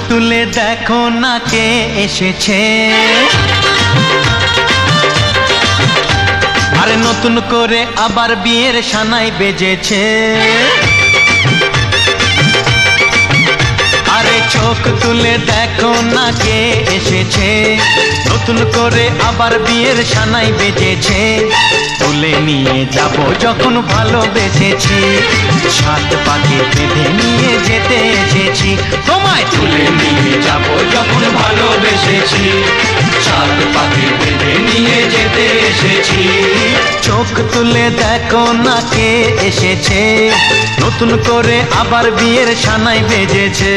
তুলে দেখো না কে এসেছে, আরে নতুন করে আবার বিয়ের সানাই বেজেছে। আরে চোখ তুলে দেখো না কে এসেছে, নতুন করে আবার বিয়ের সানাই বেজেছে। তুলে নিয়ে যাব যখন ভালোবেসেছি, সাত পাকে বেঁধে নিয়ে যেতে এসেছি। তোমায় তুলে নিয়ে যাব যখন ভালোবেসেছি, সাত পাকে বেঁধে নিয়ে যেতে এসেছি। চোখ তুলে দেখো না কে এসেছে, নতুন করে আবার বিয়ের সানাই বেজেছে।